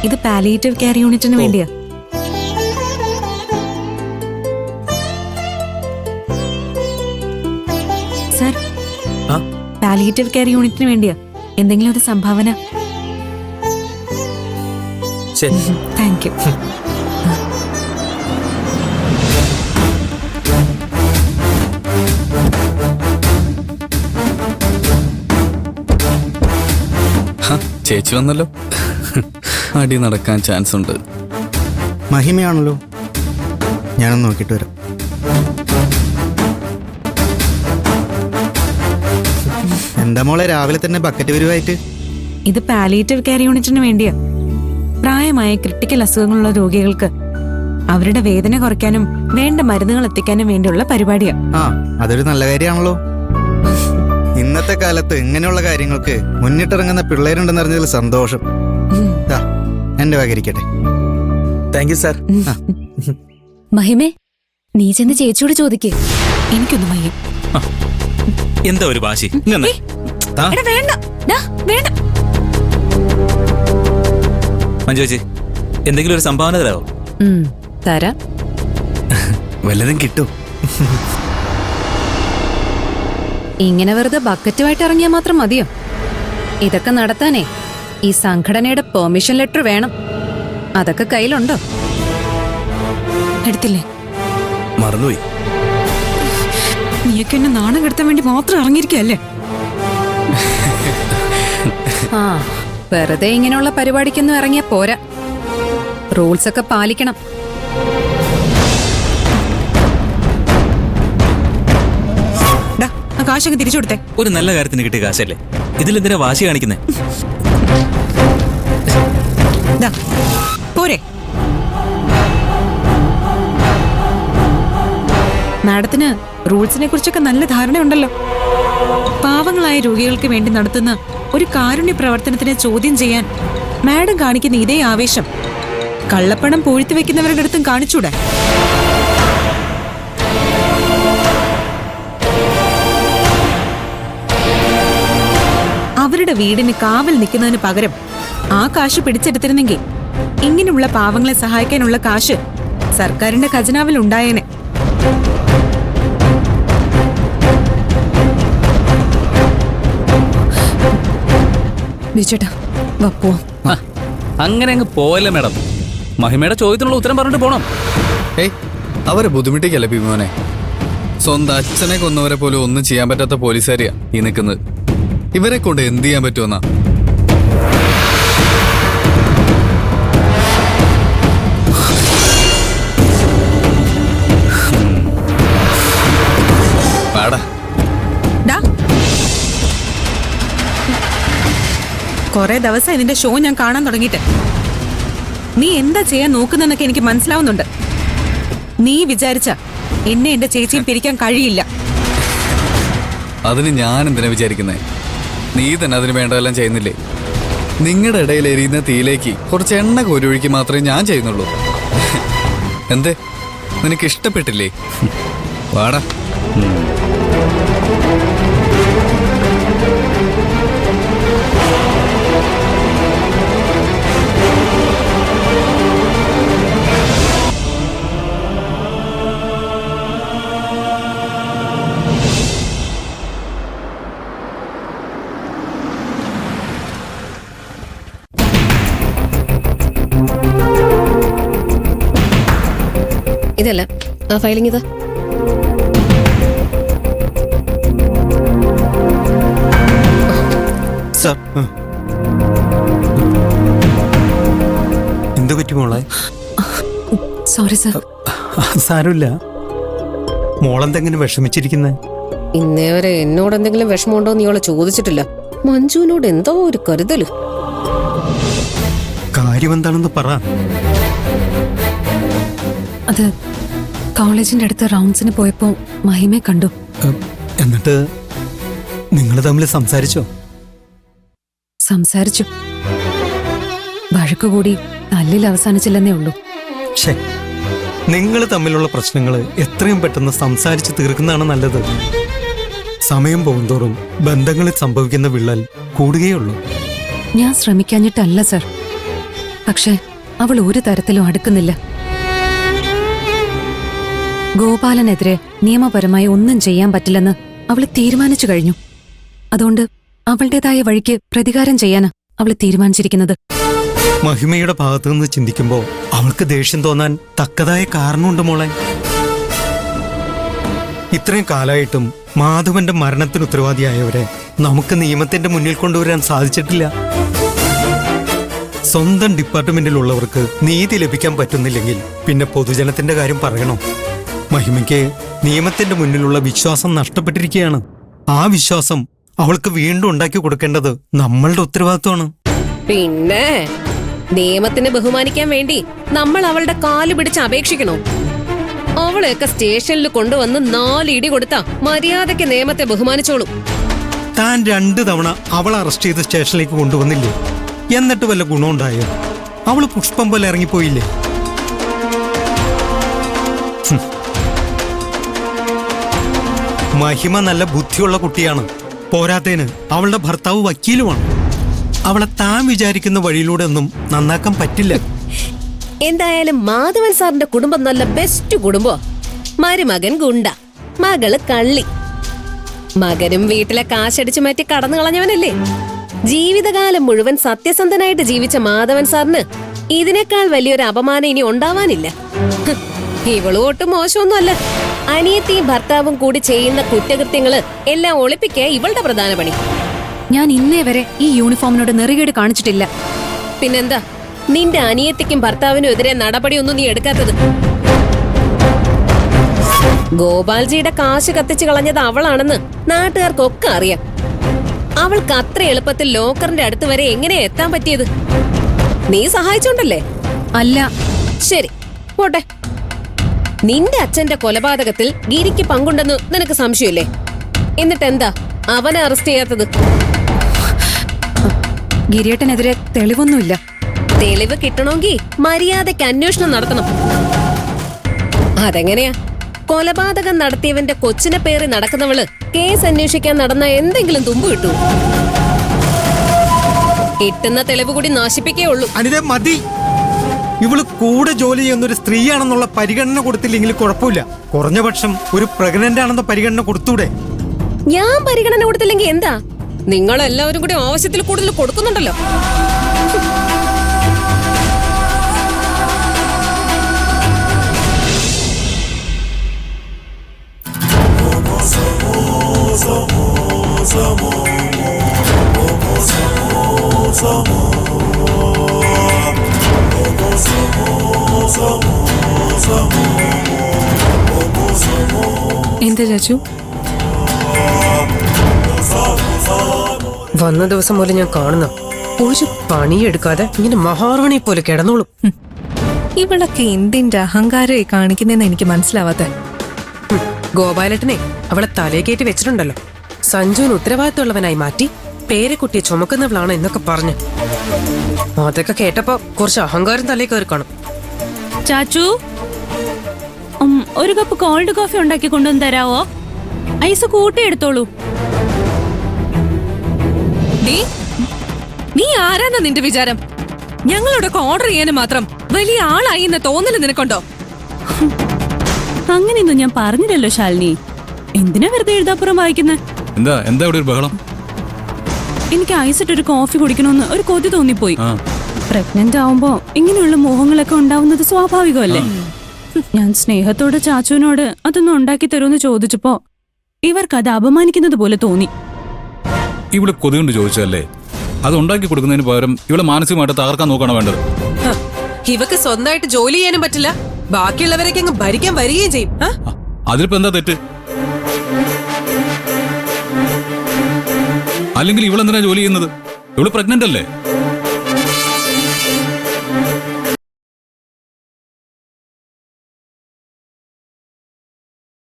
ഇത് palliative care യൂണിറ്റിന് വേണ്ടിയാ. സർ, പാലിയേറ്റീവ് കെയർ യൂണിറ്റിന് വേണ്ടിയാ. എന്തെങ്കിലും ഒരു സംഭാവന? Thank you. ചേച്ചി വന്നല്ലോ. അടി നടക്കാൻ ചാൻസ് ഉണ്ട്. മഹിമയാണല്ലോ, ഞാനൊന്ന് നോക്കിയിട്ട് വരാം. എന്താ മോളെ രാവിലെ തന്നെ ബക്കറ്റ് വരുവായിട്ട്? ഇത് പാലിയേറ്റീവ് കെയർ യൂണിറ്റിന് വേണ്ടിയാ. പ്രായമായ ക്രിട്ടിക്കൽ അസുഖങ്ങളുള്ള രോഗികൾക്ക് അവരുടെ വേദന കുറയ്ക്കാനും വേണ്ട മരുന്നുകൾ എത്തിക്കാനും വേണ്ടിയുള്ള പരിപാടിയാ. ആ, അതൊരു നല്ല കാര്യമാണല്ലോ. ഇന്നത്തെ കാലത്ത് ഇങ്ങനെയുള്ള കാര്യങ്ങൾക്ക് മുന്നിട്ടിറങ്ങുന്ന പിള്ളേരുണ്ടെന്ന് അറിഞ്ഞതിൽ സന്തോഷം. എന്റെ വകരിക്കട്ടെ. Thank you sir. മഹിമേ, നീ ചെന്ന് ചേച്ചിയോട് ചോദിക്കേ. എനിക്കൊന്നും വയ്യ. എന്താ ഒരു വാശി? വേണ്ട വേണ്ട. മഞ്ജു ചേച്ചി, എന്തെങ്കിലും ഒരു സംഭാവന തരാമോ? തരാം. വല്ലതും കിട്ടും. ഇങ്ങനെ വെറുതെ ബക്കറ്റുമായിട്ട് ഇറങ്ങിയാൽ മാത്രം മതിയോ? ഇതൊക്കെ നടത്താനേ ഈ സംഘടനയുടെ പെർമിഷൻ ലെറ്റർ വേണം. അതൊക്കെ കയ്യിലുണ്ടോ? എടുത്തില്ലേ? മറന്നുപോയി. നീയൊക്കെ എന്നെ നാണം കെടുത്താൻ വേണ്ടി മാത്രം ഇറങ്ങിയിരിക്കല്ലേ? ആ, വെറുതെ ഇങ്ങനെയുള്ള പരിപാടിക്കൊന്നും ഇറങ്ങിയ പോരാ. റൂൾസ് ഒക്കെ പാലിക്കണം. കാശൊക്കെ തിരിച്ചു കൊടുത്തേ. ഒരു നല്ല കാര്യത്തിന് കിട്ടിയ കാശല്ലേ, ഇതിലെന്തിനാ വാശി കാണിക്കുന്നേ? പോരെ. മാഡത്തിന് റൂൾസിനെ കുറിച്ചൊക്കെ നല്ല ധാരണയുണ്ടല്ലോ. പാവങ്ങളായ രോഗികൾക്ക് വേണ്ടി നടത്തുന്ന ഒരു കാരുണ്യ പ്രവർത്തനത്തിനെ ചോദ്യം ചെയ്യാൻ മാഡം കാണിക്കുന്ന ഇതേ ആവേശം കള്ളപ്പണം പൂഴ്ത്തി വെക്കുന്നവരുടെ അടുത്തും കാണിച്ചൂടെ? അവരുടെ വീടിന് കാവൽ നിൽക്കുന്നതിന് പകരം ആ കാശ് പിടിച്ചെടുത്തിരുന്നെങ്കിൽ ഇങ്ങനെയുള്ള പാവങ്ങളെ സഹായിക്കാനുള്ള കാശ് സർക്കാരിന്റെ ഖജനാവിൽ ഉണ്ടായേനെ. ബിജുട്ടാ, വാ പോവാം. അങ്ങനെ അങ്ങ് പോയല്ലേ മാഡം. മഹിമയുടെ ചോദ്യത്തിനുള്ള ഉത്തരം പറഞ്ഞിട്ട് പോണം. ഏയ്, അവരെ ബുദ്ധിമുട്ടിക്കല്ലേ ഭീമോനെ. സ്വന്തം അച്ഛനെ കൊന്നവരെ പോലും ഒന്നും ചെയ്യാൻ പറ്റാത്ത പോലീസുകാരിയാ ഈ നിൽക്കുന്നത്. ഇവരെ കൊണ്ട് എന്ത് ചെയ്യാൻ പറ്റുമെന്നാ? കൊറേ ദിവസം ഇതിന്റെ ഷോ ഞാൻ കാണാൻ തുടങ്ങിയിട്ട് നീ എന്താ ചെയ്യാൻ നോക്കുന്നൊക്കെ എനിക്ക് മനസ്സിലാവുന്നുണ്ട്. നീ വിചാരിച്ച എന്നെ എന്റെ ചേച്ചിയും പിരിക്കാൻ കഴിയില്ല. അതിന് ഞാൻ എന്തിനാ വിചാരിക്കുന്നേ? നീ തന്നെ അതിന് വേണ്ടതെല്ലാം ചെയ്യുന്നില്ലേ? നിങ്ങളുടെ ഇടയിൽ എരിയുന്ന തീയിലേക്ക് കുറച്ച് എണ്ണ കോരിയൊഴുക്കി മാത്രമേ ഞാൻ ചെയ്യുന്നുള്ളൂ. എന്തേ, നിനക്ക് ഇഷ്ടപ്പെട്ടില്ലേ? വാടാ. ഇതല്ല ആ ഫയലിംഗ്. ഇതാ സാർ. എന്ത് പറ്റി മോളെ? Sorry sir. സാരമില്ല. മോളെന്തെങ്കിലും വിഷമിച്ചിരിക്കുന്നേ? ഇന്നേ വരെ എന്നോട് എന്തെങ്കിലും വിഷമമുണ്ടോ നീ അവളെ ചോദിച്ചിട്ടില്ല. മഞ്ജുവിനോട് എന്തോ ഒരു കരുതല്. കാര്യം എന്താണെന്ന് പറ. അത് കോളേജിന്റെ അടുത്ത് റൗണ്ട്സിന് പോയപ്പോ മഹിമയെ കണ്ടു. എന്നിട്ട് നിങ്ങൾ തമ്മിൽ സംസാരിച്ചോ? സംസാരിച്ചു. വഴക്കുകൂടി തല്ലിൽ അവസാനിച്ചില്ലെന്നേ ഉള്ളൂ. നിങ്ങൾ തമ്മിലുള്ള പ്രശ്നങ്ങൾ എത്രയും പെട്ടെന്ന് സംസാരിച്ച് തീർക്കുന്നതാണ് നല്ലത്. സമയം പോകുന്തോറും ബന്ധങ്ങളിൽ സംഭവിക്കുന്ന വിള്ളൽ കൂടുകയുള്ളൂ. ഞാൻ ശ്രമിക്കാഞ്ഞിട്ടല്ല സർ. പക്ഷെ അവൾ ഒരു തരത്തിലും അടുക്കുന്നില്ല. ഗോപാലനെതിരെ നിയമപരമായി ഒന്നും ചെയ്യാൻ പറ്റില്ലെന്ന് അവൾ തീരുമാനിച്ചു കഴിഞ്ഞു. അതുകൊണ്ട് അവളുടേതായ വഴിക്ക് പ്രതികാരം ചെയ്യാനാ അവൾ തീരുമാനിച്ചിരിക്കുന്നത്. മഹിമയുടെ ഭാഗത്തു നിന്ന് ചിന്തിക്കുമ്പോൾ അവൾക്ക് ദേഷ്യം തോന്നാൻ തക്കതായ കാരണമുണ്ട് മോളെ. ഇത്രയും കാലമായിട്ടും മാധവന്റെ മരണത്തിന് ഉത്തരവാദിയായവരെ നമുക്ക് നിയമത്തിന്റെ മുന്നിൽ കൊണ്ടുവരാൻ സാധിച്ചിട്ടില്ല. സ്വന്തം ഡിപ്പാർട്ട്മെന്റിലുള്ളവർക്ക് നീതി ലഭിക്കാൻ പറ്റുന്നില്ലെങ്കിൽ പിന്നെ പൊതുജനത്തിന്റെ കാര്യം പറയണോ? മഹിമയ്ക്ക് നിയമത്തിന്റെ മുന്നിലുള്ള വിശ്വാസം നഷ്ടപ്പെട്ടിരിക്കുകയാണ്. ആ വിശ്വാസം അവൾക്ക് വീണ്ടും ഉണ്ടാക്കി കൊടുക്കേണ്ടത് നമ്മളുടെ ഉത്തരവാദിത്വമാണ്. പിന്നെ നിയമത്തിനെ ബഹുമാനിക്കാൻ വേണ്ടി നമ്മൾ അവളുടെ കാല് പിടിച്ച് അപേക്ഷിക്കണോ? അവളെയൊക്കെ സ്റ്റേഷനിൽ കൊണ്ടുവന്ന് 4 ഇടി കൊടുത്താ മര്യാദയ്ക്ക് നിയമത്തെ ബഹുമാനിച്ചോളും. താൻ 2 തവണ അവൾ അറസ്റ്റ് ചെയ്ത് സ്റ്റേഷനിലേക്ക് കൊണ്ടുവന്നില്ലേ? എന്നിട്ട് വല്ല ഗുണമുണ്ടായോ? അവള് പുഷ്പം പോലെ ഇറങ്ങിപ്പോയില്ലേ? മഹിമ നല്ല ബുദ്ധിയുള്ള കുട്ടിയാണ്. പോരാത്തേന് അവളുടെ ഭർത്താവ് വക്കീലുമാണ്. അവളെ താൻ വിചാരിക്കുന്ന വഴിയിലൂടെ ഒന്നും നന്നാക്കാൻ പറ്റില്ല. എന്തായാലും മാധവൻ സാറിന്റെ കുടുംബം നല്ല ബെസ്റ്റ് കുടുംബോ. മരുമകൻ ഗുണ്ട, മകള് കള്ളി. മകനും വീട്ടിലെ കാശടിച്ചു മാറ്റി കടന്നു കളഞ്ഞവനല്ലേ. ജീവിതകാലം മുഴുവൻ സത്യസന്ധനായിട്ട് ജീവിച്ച മാധവൻ സാറിന് ഇതിനേക്കാൾ വലിയൊരു അപമാനം ഇനി ഉണ്ടാവാനില്ല. ഇവളും ഒട്ടും മോശമൊന്നുമല്ല. അനിയത്തിയും ഭർത്താവും കൂടി ചെയ്യുന്ന കുറ്റകൃത്യങ്ങള് എല്ലാം ഒളിപ്പിക്കുക ഇവളുടെ പ്രധാന പണി. ഞാൻ ഇന്നേ വരെ ഈ യൂണിഫോമിനോട് നെറികേട് കാണിച്ചിട്ടില്ല. പിന്നെന്താ നിന്റെ അനിയത്തിക്കും ഭർത്താവിനും എതിരെ നടപടിയൊന്നും നീ എടുക്കാത്തത്? ഗോപാൽജിയുടെ കാശ് കത്തിച്ചു കളഞ്ഞത് അവളാണെന്ന് നാട്ടുകാർക്കൊക്കെ അറിയാം. അവൾക്ക് അത്ര എളുപ്പത്തിൽ ലോക്കറിന്റെ അടുത്ത് വരെ എങ്ങനെ എത്താൻ പറ്റിയത്? നീ സഹായിച്ചോണ്ടല്ലേ? അല്ല. ശരി പോട്ടെ. നിന്റെ അച്ഛന്റെ കൊലപാതകത്തിൽ ഗിരിക്ക് പങ്കുണ്ടെന്ന് നിനക്ക് സംശയമില്ലേ? എന്നിട്ടെന്താ അവനെ അറസ്റ്റ് ചെയ്യാത്തത്? ഗിരിയേട്ടനെതിരെ തെളിവൊന്നുമില്ല. തെളിവ് കിട്ടണമെങ്കിൽ മര്യാദയ്ക്ക് അന്വേഷണം നടത്തണം. അതെങ്ങനെയാ? കൊലപാതകം നടത്തിയവന്റെ കൊച്ചിനെ പേറി നടക്കുന്നവള് കേസ് അന്വേഷിക്കാൻ നടന്ന എന്തെങ്കിലും തുമ്പ് കിട്ടൂ? കിട്ടുന്ന തെളിവ് കൂടി നശിപ്പിക്കേ ഉള്ളൂ. അനിതേ മതി. ഇവള് കൂടെ ജോലി ചെയ്യുന്ന ഒരു സ്ത്രീയാണെന്നുള്ള പരിഗണന കൊടുത്തില്ലെങ്കിൽ കുഴപ്പമില്ല. കുറഞ്ഞ പക്ഷം ഒരു പ്രഗ്നന്റ് ആണെന്ന പരിഗണന കൊടുത്തൂടെ? ഞാൻ പരിഗണന കൊടുത്തില്ലെങ്കിൽ എന്താ? നിങ്ങളെല്ലാവരും കൂടി ആവശ്യത്തിൽ കൂടുതൽ കൊടുക്കുന്നുണ്ടല്ലോ. എന്താ ചാച്ചു? വന്ന ദിവസം പോലെ ഞാൻ കാണുന്ന ഒരു പണിയെടുക്കാതെ ഇങ്ങനെ മഹാറാണി പോലെ കിടന്നോളും. ഇവളൊക്കെ എന്തിന്റെ അഹങ്കാരമായി കാണിക്കുന്നെന്ന് എനിക്ക് മനസ്സിലാവാത്ത. ഗോപാലേട്ടനെ അവളെ തലേ കയറ്റി വെച്ചിട്ടുണ്ടല്ലോ. സഞ്ജുവിന് ഉത്തരവാദിത്തമുള്ളവനായി മാറ്റി പേരെക്കുട്ടിയെ ചുമക്കുന്നവളാണ് എന്നൊക്കെ പറഞ്ഞു. അതൊക്കെ കേട്ടപ്പോ കുറച്ച് അഹങ്കാരം തലേ കയറി കാണും. ചാച്ചു, ഒരു കപ്പ് കോൾഡ് കോഫി ഉണ്ടാക്കി കൊണ്ടുവന്ന് തരാവോ? ഐസ് കൂട്ടിയെടുത്തോളൂ. നീ ആരാന്നാ നിന്റെ വിചാരം? ഞങ്ങളോടൊക്കെ ഓർഡർ ചെയ്യാനും മാത്രം വലിയ ആളായി എന്ന തോന്നല് നിനക്കുണ്ടോ? അങ്ങനെയൊന്നും ഞാൻ പറഞ്ഞില്ലല്ലോ ശാലിനി. എന്തിനാ വെറുതെ എഴുതാപ്പുറം വായിക്കുന്നത്? എന്താ ഇവിടെ ഒരു ബഹളം? എനിക്ക് ഐസിട്ടൊരു കോഫി കുടിക്കണമെന്ന് ഒരു കൊതി തോന്നിപ്പോയി. പ്രഗ്നന്റ് ആവുമ്പോ ഇങ്ങനെയുള്ള മോഹങ്ങളൊക്കെ ഉണ്ടാവുന്നത് സ്വാഭാവികമല്ലേ? ഞാൻ സ്നേഹത്തോടെ ചാച്ചുവിനോട് അതൊന്നും ഉണ്ടാക്കി തരുമെന്ന് ചോദിച്ചപ്പോ ഇവർക്കത് അപമാനിക്കുന്നത് പോലെ തോന്നി. ഇവിടെ കൊതി കൊണ്ട് ചോദിച്ചല്ലേ? അത് ഉണ്ടാക്കി കൊടുക്കുന്നതിന് പകരം ഇവിടെ മാനസികമായിട്ട് തകർക്കാൻ നോക്കണം വേണ്ടത്. ഇവക്ക് സ്വന്തമായിട്ട് ജോലി ചെയ്യാനും പറ്റില്ല, ബാക്കിയുള്ളവരൊക്കെ അങ്ങ് ഭരിക്കാൻ വരികയും ചെയ്യും. അതിലിപ്പോ എന്താ തെറ്റ്? അല്ലെങ്കിൽ ഇവളെന്തിനാ ജോലി ചെയ്യുന്നത്? ഇവള് പ്രഗ്നന്റ് അല്ലേ?